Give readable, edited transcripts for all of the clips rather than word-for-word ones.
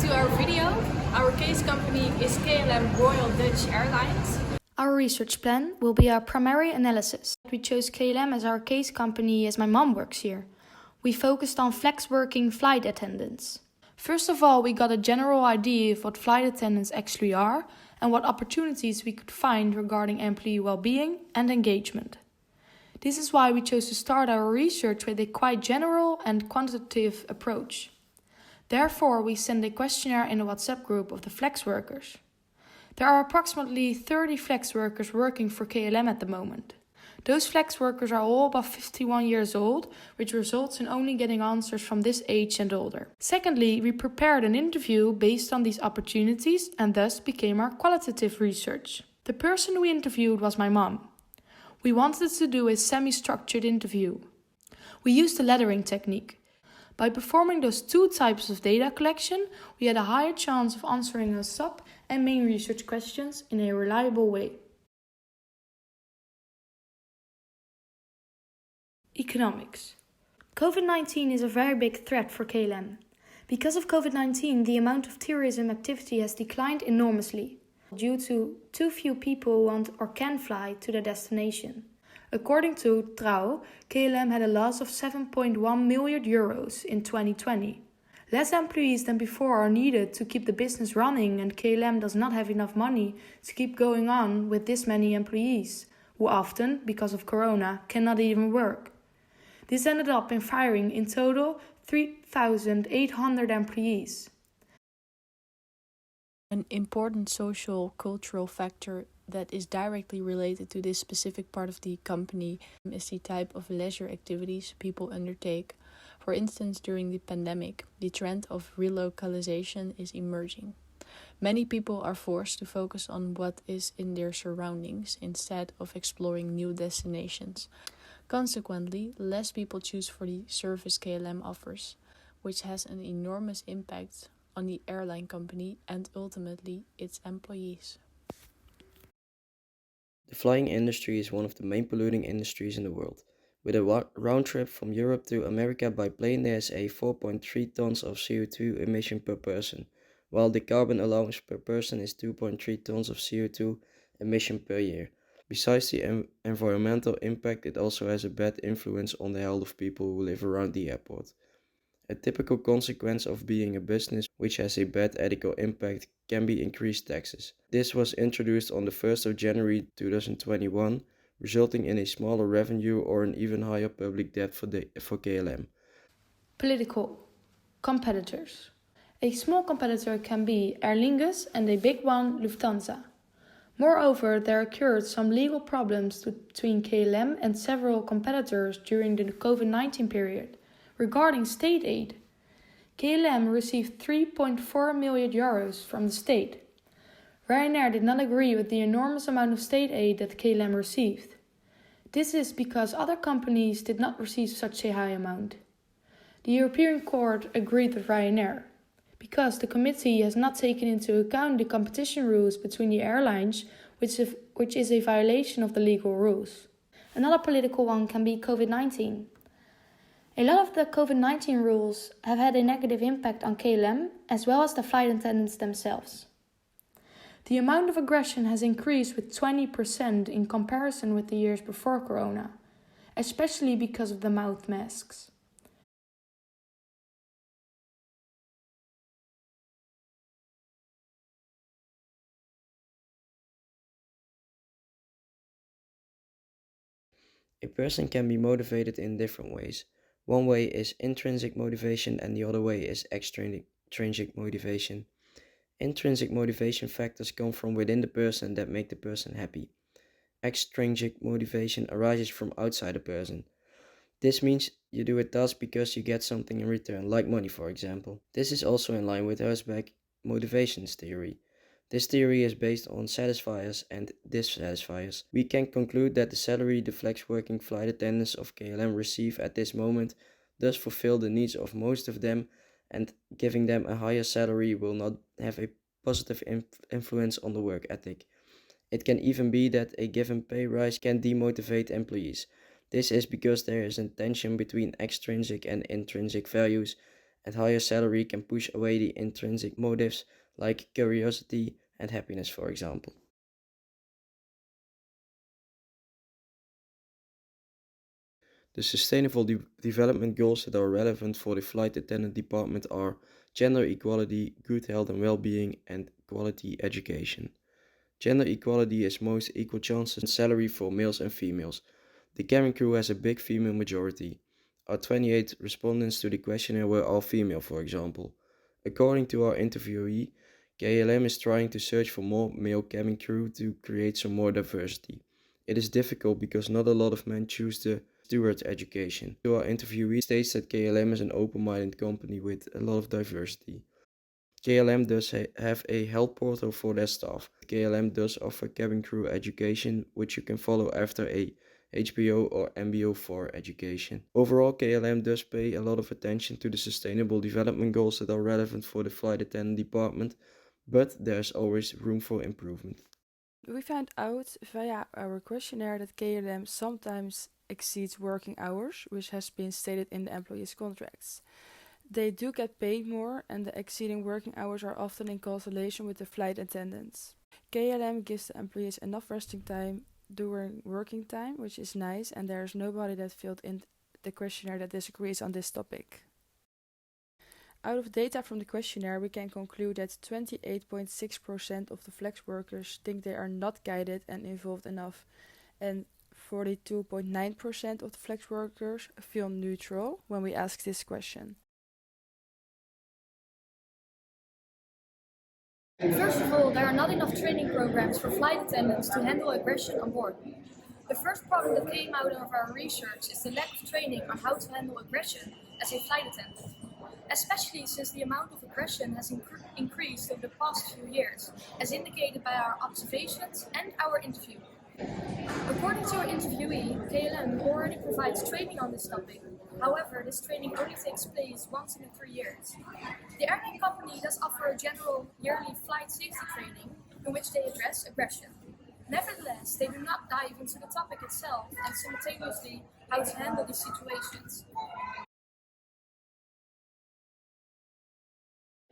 to our video. Our case company is KLM Royal Dutch Airlines. Our research plan will be our primary analysis. We chose KLM as our case company as my mom works here. We focused on flex-working flight attendants. First of all, we got a general idea of what flight attendants actually are and what opportunities we could find regarding employee well-being and engagement. This is why we chose to start our research with a quite general and quantitative approach. Therefore, we sent a questionnaire in the WhatsApp group of the flex workers. There are approximately 30 flex workers working for KLM at the moment. Those flex workers are all above 51 years old, which results in only getting answers from this age and older. Secondly, we prepared an interview based on these opportunities and thus became our qualitative research. The person we interviewed was my mom. We wanted to do a semi-structured interview. We used the lettering technique. By performing those two types of data collection, we had a higher chance of answering our sub and main research questions in a reliable way. Economics. COVID-19 is a very big threat for KLM. Because of COVID-19, the amount of tourism activity has declined enormously due to too few people want or can fly to their destination. According to Trouw, KLM had a loss of 7.1 million euros in 2020. Less employees than before are needed to keep the business running, and KLM does not have enough money to keep going on with this many employees, who often, because of corona, cannot even work. This ended up in firing in total 3,800 employees. An important social cultural factor that is directly related to this specific part of the company is the type of leisure activities people undertake. For instance, during the pandemic, the trend of relocalization is emerging. Many people are forced to focus on what is in their surroundings instead of exploring new destinations. Consequently, less people choose for the service KLM offers, which has an enormous impact on the airline company and ultimately its employees. The flying industry is one of the main polluting industries in the world. With a round trip from Europe to America by plane, there is a 4.3 tons of CO2 emission per person, while the carbon allowance per person is 2.3 tons of CO2 emission per year. Besides the environmental impact, it also has a bad influence on the health of people who live around the airport. A typical consequence of being a business which has a bad ethical impact can be increased taxes. This was introduced on the 1st of January 2021, resulting in a smaller revenue or an even higher public debt for KLM. Political competitors. A small competitor can be Aer Lingus and a big one, Lufthansa. Moreover, there occurred some legal problems between KLM and several competitors during the COVID-19 period. Regarding state aid, KLM received 3.4 million euros from the state. Ryanair did not agree with the enormous amount of state aid that KLM received. This is because other companies did not receive such a high amount. The European Court agreed with Ryanair, because the committee has not taken into account the competition rules between the airlines, which is a violation of the legal rules. Another political one can be COVID-19. A lot of the COVID-19 rules have had a negative impact on KLM as well as the flight attendants themselves. The amount of aggression has increased with 20% in comparison with the years before Corona, especially because of the mouth masks. A person can be motivated in different ways. One way is intrinsic motivation and the other way is extrinsic motivation. Intrinsic motivation factors come from within the person that make the person happy. Extrinsic motivation arises from outside the person. This means you do a task because you get something in return, like money for example. This is also in line with Herzberg motivations theory. This theory is based on satisfiers and dissatisfiers. We can conclude that the salary the flex-working flight attendants of KLM receive at this moment does fulfill the needs of most of them, and giving them a higher salary will not have a positive influence on the work ethic. It can even be that a given pay rise can demotivate employees. This is because there is a tension between extrinsic and intrinsic values, and higher salary can push away the intrinsic motives like curiosity and happiness, for example. The Sustainable Development Goals that are relevant for the flight attendant department are gender equality, good health and well-being, and quality education. Gender equality is most equal chances and salary for males and females. The cabin crew has a big female majority. Our 28 respondents to the questionnaire were all female, for example. According to our interviewee, KLM is trying to search for more male cabin crew to create some more diversity. It is difficult because not a lot of men choose the steward education. So our interviewee states that KLM is an open-minded company with a lot of diversity. KLM does have a health portal for their staff. KLM does offer cabin crew education, which you can follow after a HBO or MBO4 education. Overall, KLM does pay a lot of attention to the Sustainable Development Goals that are relevant for the flight attendant department, but there's always room for improvement. We found out via our questionnaire that KLM sometimes exceeds working hours, which has been stated in the employees' contracts. They do get paid more, and the exceeding working hours are often in consultation with the flight attendants. KLM gives the employees enough resting time during working time, which is nice, and there is nobody that filled in the questionnaire that disagrees on this topic. Out of data from the questionnaire, we can conclude that 28.6% of the flex workers think they are not guided and involved enough, and 42.9% of the flex workers feel neutral when we ask this question. First of all, there are not enough training programs for flight attendants to handle aggression on board. The first problem that came out of our research is the lack of training on how to handle aggression as a flight attendant, especially since the amount of aggression has increased over the past few years, as indicated by our observations and our interview. According to our interviewee, KLM already provides training on this topic. However, this training only takes place once in 3 years. The airline company does offer a general yearly flight safety training in which they address aggression. Nevertheless, they do not dive into the topic itself and simultaneously how to handle these situations.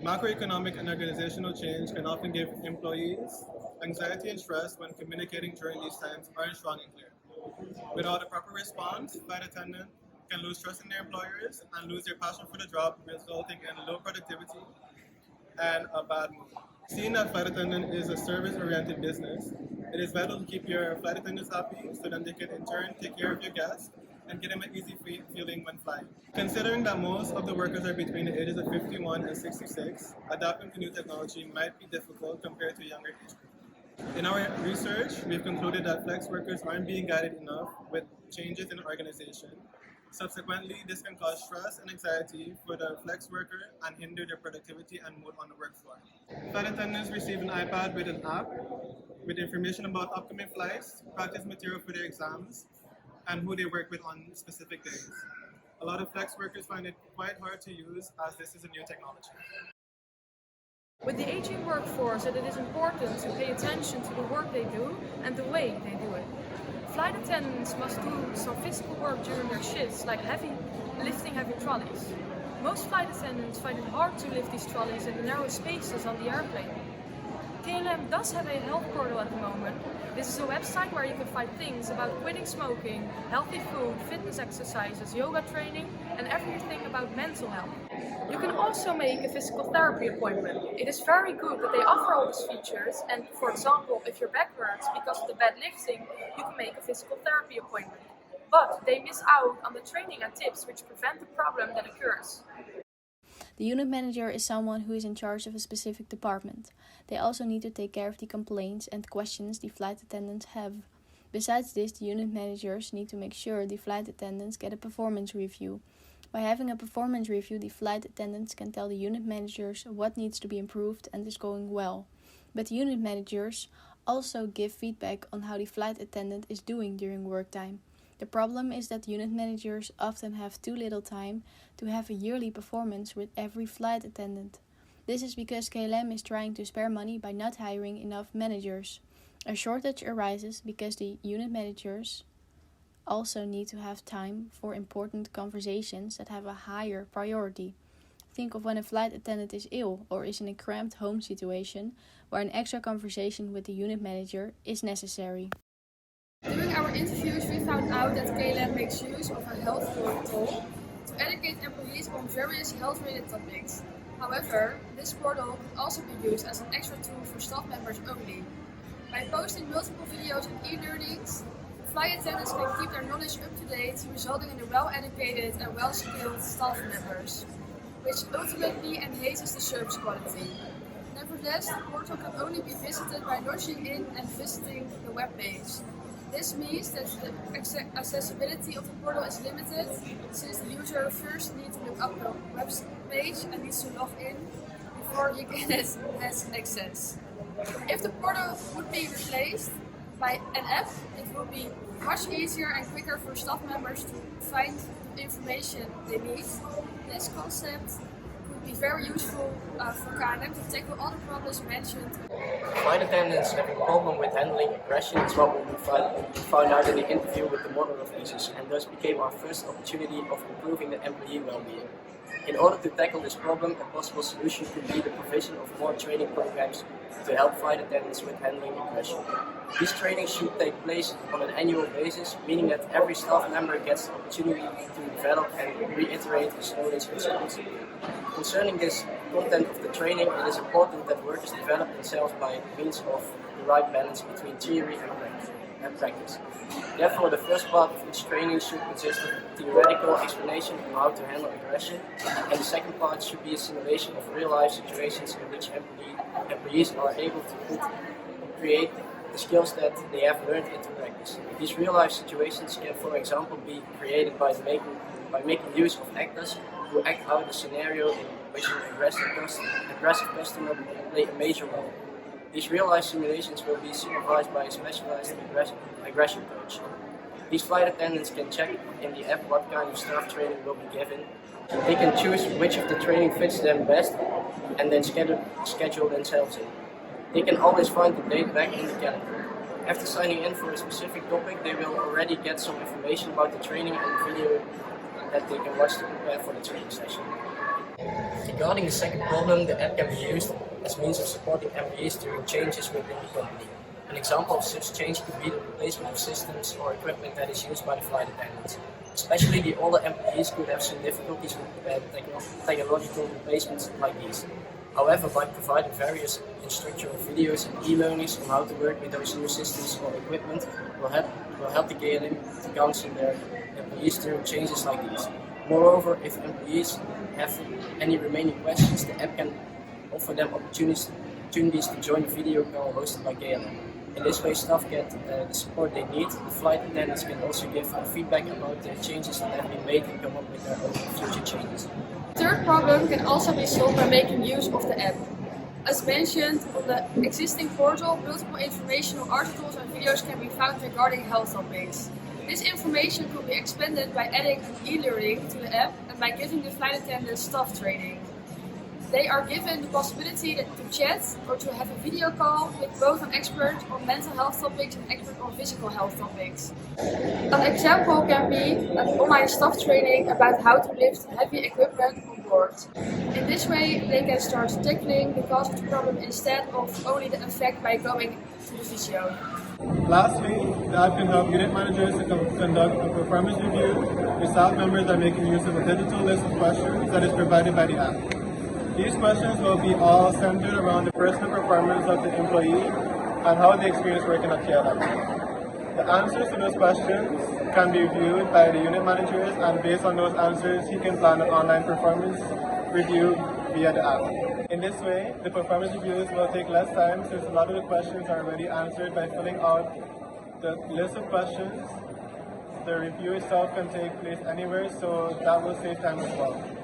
Macroeconomic and organizational change can often give employees anxiety and stress when communicating during these times aren't strong and clear. Without a proper response, flight attendants can lose trust in their employers and lose their passion for the job, resulting in low productivity and a bad mood. Seeing that flight attendant is a service-oriented business, it is vital to keep your flight attendants happy so that they can in turn take care of your guests and give them an easy feeling when flying. Considering that most of the workers are between the ages of 51 and 66, adapting to new technology might be difficult compared to younger age groups. In our research, we've concluded that flex workers aren't being guided enough with changes in the organization. Subsequently, this can cause stress and anxiety for the flex worker and hinder their productivity and mood on the work floor. Flight attendants receive an iPad with an app with information about upcoming flights, practice material for their exams, and who they work with on specific days. A lot of flex workers find it quite hard to use as this is a new technology. With the aging workforce, it is important to pay attention to the work they do and the way they do it. Flight attendants must do some physical work during their shifts, like lifting heavy trolleys. Most flight attendants find it hard to lift these trolleys in the narrow spaces on the airplane. KLM does have a health portal at the moment. This is a website where you can find things about quitting smoking, healthy food, fitness exercises, yoga training, and everything about mental health. You can also make a physical therapy appointment. It is very good that they offer all these features, and for example, if your back hurts because of the bad lifting, you can make a physical therapy appointment. But they miss out on the training and tips which prevent the problem that occurs. The unit manager is someone who is in charge of a specific department. They also need to take care of the complaints and questions the flight attendants have. Besides this, the unit managers need to make sure the flight attendants get a performance review. By having a performance review, the flight attendants can tell the unit managers what needs to be improved and is going well. But the unit managers also give feedback on how the flight attendant is doing during work time. The problem is that unit managers often have too little time to have a yearly performance with every flight attendant. This is because KLM is trying to spare money by not hiring enough managers. A shortage arises because the unit managers also need to have time for important conversations that have a higher priority. think of when a flight attendant is ill or is in a cramped home situation where an extra conversation with the unit manager is necessary. During our interviews, we found out that KLM makes use of a health portal to educate employees on various health-related topics. However, this portal can also be used as an extra tool for staff members only. By posting multiple videos and e-learnings, flight attendants can keep their knowledge up to date, resulting in a well-educated and well-skilled staff members, which ultimately enhances the service quality. Nevertheless, the portal can only be visited by logging in and visiting the webpage. This means that the accessibility of the portal is limited, since the user first needs to look up the web page and needs to log in before he has access. If the portal would be replaced by an app, it would be much easier and quicker for staff members to find the information they need. This concept would be very useful for KLM to tackle all the problems mentioned. Flight attendants have a problem with handling aggression is what we found out in the interview with the model of ACES, and thus became our first opportunity of improving the employee well-being. In order to tackle this problem, a possible solution could be the provision of more training programs to help flight attendants with handling aggression. These trainings should take place on an annual basis, meaning that every staff member gets the opportunity to develop and reiterate his knowledge and skills. Concerning this content of the training, it is important that workers develop themselves by means of the right balance between theory and practice. Therefore, the first part of each training should consist of theoretical explanation on how to handle aggression, and the second part should be a simulation of real-life situations in which employees are able to create the skills that they have learned into practice. These real-life situations can, for example, be created by making use of actors who act out a scenario in which an aggressive customer will play a major role. These real-life simulations will be supervised by a specialized aggression coach. These flight attendants can check in the app what kind of staff training will be given. They can choose which of the training fits them best and then schedule themselves in. They can always find the date back in the calendar. After signing in for a specific topic, they will already get some information about the training and the video that they can watch to prepare for the training session. Regarding the second problem, the app can be used as means of supporting employees during changes within the company. An example of such change could be the replacement of systems or equipment that is used by the flight attendants. Especially the older employees could have some difficulties with technological replacements like these. However, by providing various instructional videos and e-learnings on how to work with those new systems or equipment, will help the KLM to counsel their employees during changes like these. Moreover, if employees have any remaining questions, the app can offer them opportunities to join the video call hosted by KLM. In this way, staff get the support they need. The flight attendants can also give feedback about the changes that have been made and come up with their own future changes. The third problem can also be solved by making use of the app. As mentioned, on the existing portal, multiple informational articles and videos can be found regarding health topics. This information could be expanded by adding an e-learning to the app and by giving the flight attendants staff training. They are given the possibility to chat or to have a video call with both an expert on mental health topics and an expert on physical health topics. An example can be an online staff training about how to lift heavy equipment on board. In this way, they can start tackling the cause of the problem instead of only the effect by going to the physio. Lastly, the app can help unit managers to conduct a performance review with staff members by making use of a digital list of questions that is provided by the app. These questions will be all centered around the personal performance of the employee and how they experience working at KLM. The answers to those questions can be viewed by the unit managers, and based on those answers, he can plan an online performance review via the app. In this way, the performance reviews will take less time since a lot of the questions are already answered by filling out the list of questions. The review itself can take place anywhere, so that will save time as well.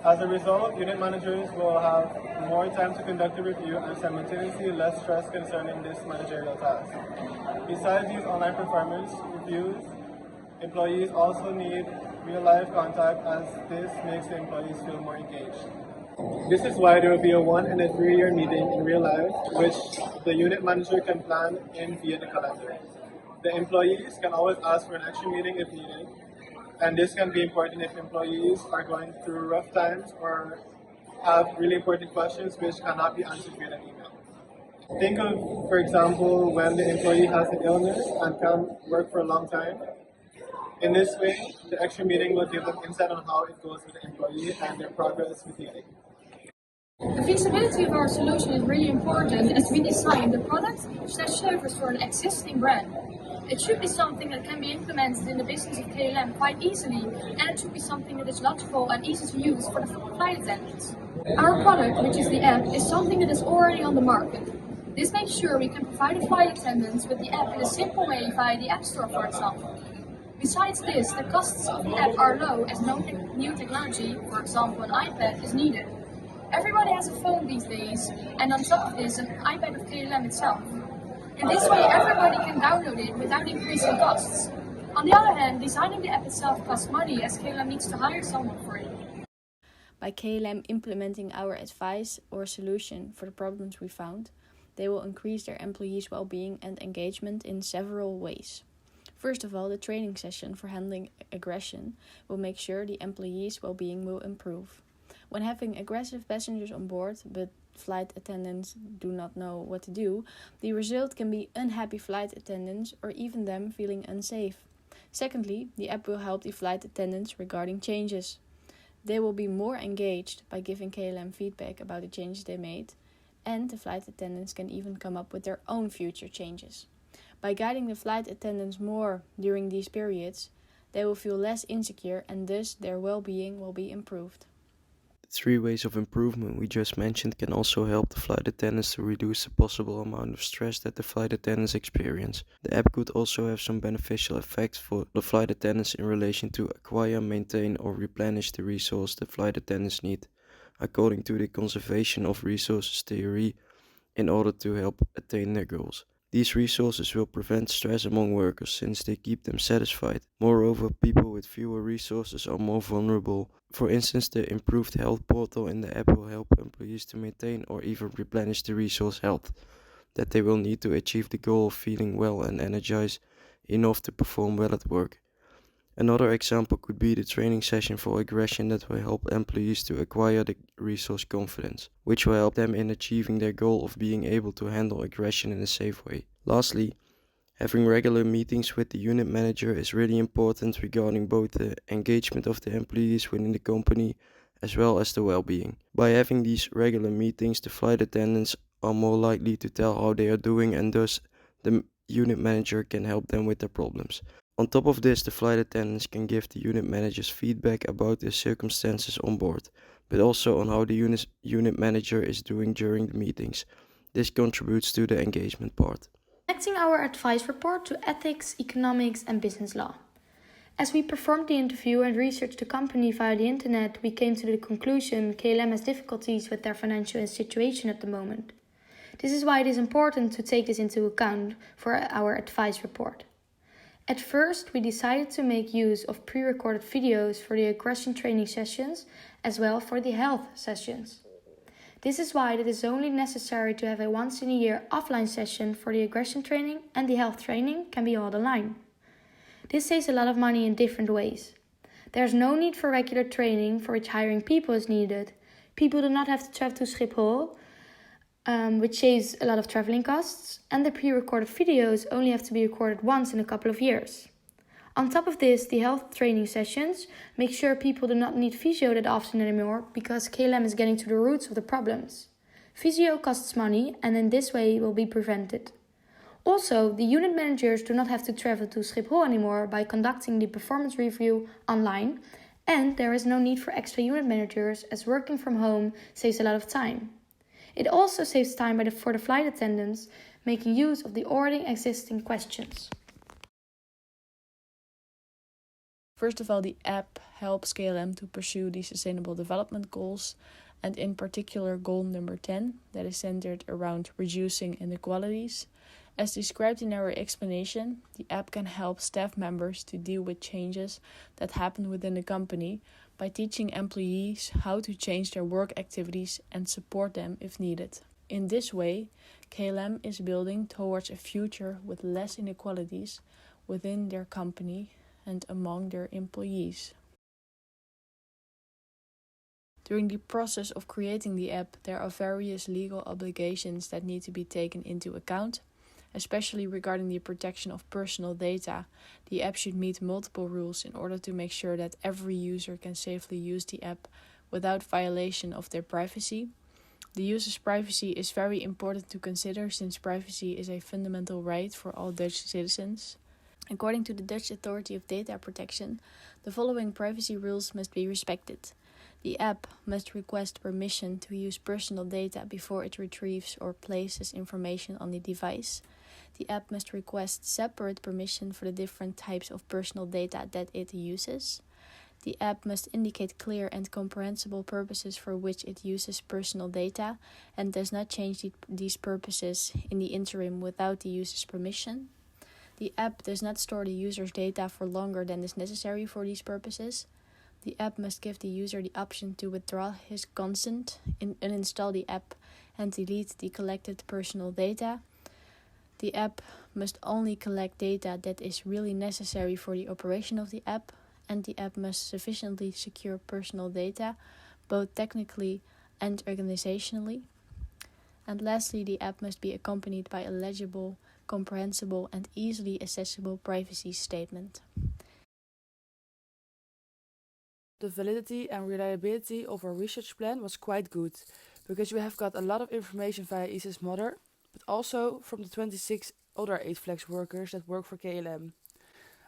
As a result, unit managers will have more time to conduct the review and simultaneously less stress concerning this managerial task. Besides these online performance reviews, employees also need real-life contact, as this makes the employees feel more engaged. This is why there will be a 1 and a 3-year meeting in real life, which the unit manager can plan in via the calendar. The employees can always ask for an extra meeting if needed. And this can be important if employees are going through rough times or have really important questions which cannot be answered via an email. Think of, for example, when the employee has an illness and can't work for a long time. In this way, the extra meeting will give them insight on how it goes with the employee and their progress with meeting. The feasibility of our solution is really important as we design the product/service for an existing brand. It should be something that can be implemented in the business of KLM quite easily, and it should be something that is logical and easy to use for the flight attendants. Our product, which is the app, is something that is already on the market. This makes sure we can provide the flight attendants with the app in a simple way via the App Store, for example. Besides this, the costs of the app are low as no new technology, for example an iPad, is needed. Everybody has a phone these days, and on top of this, an iPad of KLM itself. In this way, everybody can download it without increasing costs. On the other hand, designing the app itself costs money as KLM needs to hire someone for it. By KLM implementing our advice or solution for the problems we found, they will increase their employees' well-being and engagement in several ways. First of all, the training session for handling aggression will make sure the employees' well-being will improve. When having aggressive passengers on board, but flight attendants do not know what to do, the result can be unhappy flight attendants or even them feeling unsafe. Secondly, the app will help the flight attendants regarding changes. They will be more engaged by giving KLM feedback about the changes they made, and the flight attendants can even come up with their own future changes. By guiding the flight attendants more during these periods, they will feel less insecure and thus their well-being will be improved. The 3 ways of improvement we just mentioned can also help the flight attendants to reduce the possible amount of stress that the flight attendants experience. The app could also have some beneficial effects for the flight attendants in relation to acquire, maintain or replenish the resource the flight attendants need, according to the conservation of resources theory, in order to help attain their goals. These resources will prevent stress among workers since they keep them satisfied. Moreover, people with fewer resources are more vulnerable. For instance, the improved health portal in the app will help employees to maintain or even replenish the resource health that they will need to achieve the goal of feeling well and energized enough to perform well at work. Another example could be the training session for aggression that will help employees to acquire the resource confidence, which will help them in achieving their goal of being able to handle aggression in a safe way. Lastly, having regular meetings with the unit manager is really important regarding both the engagement of the employees within the company as well as the well-being. By having these regular meetings, the flight attendants are more likely to tell how they are doing and thus the unit manager can help them with their problems. On top of this, the flight attendants can give the unit managers feedback about the circumstances on board, but also on how the unit manager is doing during the meetings. This contributes to the engagement part. Connecting our advice report to ethics, economics and business law. As we performed the interview and researched the company via the internet, we came to the conclusion KLM has difficulties with their financial situation at the moment. This is why it is important to take this into account for our advice report. At first, we decided to make use of pre-recorded videos for the aggression training sessions as well for the health sessions. This is why it is only necessary to have a once in a year offline session for the aggression training, and the health training can be held online. This saves a lot of money in different ways. There is no need for regular training for which hiring people is needed. People do not have to travel to Schiphol, which saves a lot of traveling costs, and the pre-recorded videos only have to be recorded once in a couple of years. On top of this, the health training sessions make sure people do not need physio that often anymore because KLM is getting to the roots of the problems. Physio costs money and in this way will be prevented. Also, the unit managers do not have to travel to Schiphol anymore by conducting the performance review online, and there is no need for extra unit managers as working from home saves a lot of time. It also saves time for the flight attendants, making use of the already existing questions. First of all, the app helps KLM to pursue the Sustainable Development Goals, and in particular goal number 10, that is centered around reducing inequalities. As described in our explanation, the app can help staff members to deal with changes that happen within the company by teaching employees how to change their work activities and support them if needed. In this way, KLM is building towards a future with less inequalities within their company and among their employees. During the process of creating the app, there are various legal obligations that need to be taken into account, especially regarding the protection of personal data. The app should meet multiple rules in order to make sure that every user can safely use the app without violation of their privacy. The user's privacy is very important to consider since privacy is a fundamental right for all Dutch citizens. According to the Dutch Authority of Data Protection, the following privacy rules must be respected. The app must request permission to use personal data before it retrieves or places information on the device. The app must request separate permission for the different types of personal data that it uses. The app must indicate clear and comprehensible purposes for which it uses personal data and does not change these purposes in the interim without the user's permission. The app does not store the user's data for longer than is necessary for these purposes. The app must give the user the option to withdraw his consent, uninstall the app, and delete the collected personal data. The app must only collect data that is really necessary for the operation of the app, and the app must sufficiently secure personal data, both technically and organizationally. And lastly, the app must be accompanied by a legible, comprehensible, and easily accessible privacy statement. The validity and reliability of our research plan was quite good, because we have got a lot of information via Isa's mother, but also from the 26 other 8flex workers that work for KLM.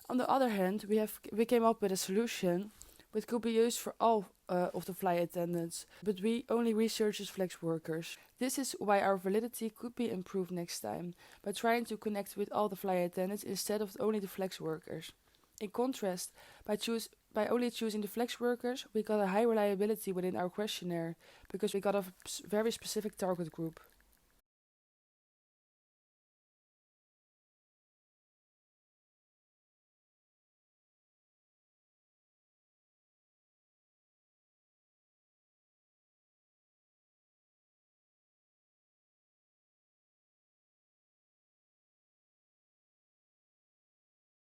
On the other hand, we came up with a solution which could be used for all of the flight attendants, but we only research flex workers. This is why our validity could be improved next time, by trying to connect with all the flight attendants instead of only the flex workers. In contrast, by only choosing the flex workers, we got a high reliability within our questionnaire, because we got a very specific target group.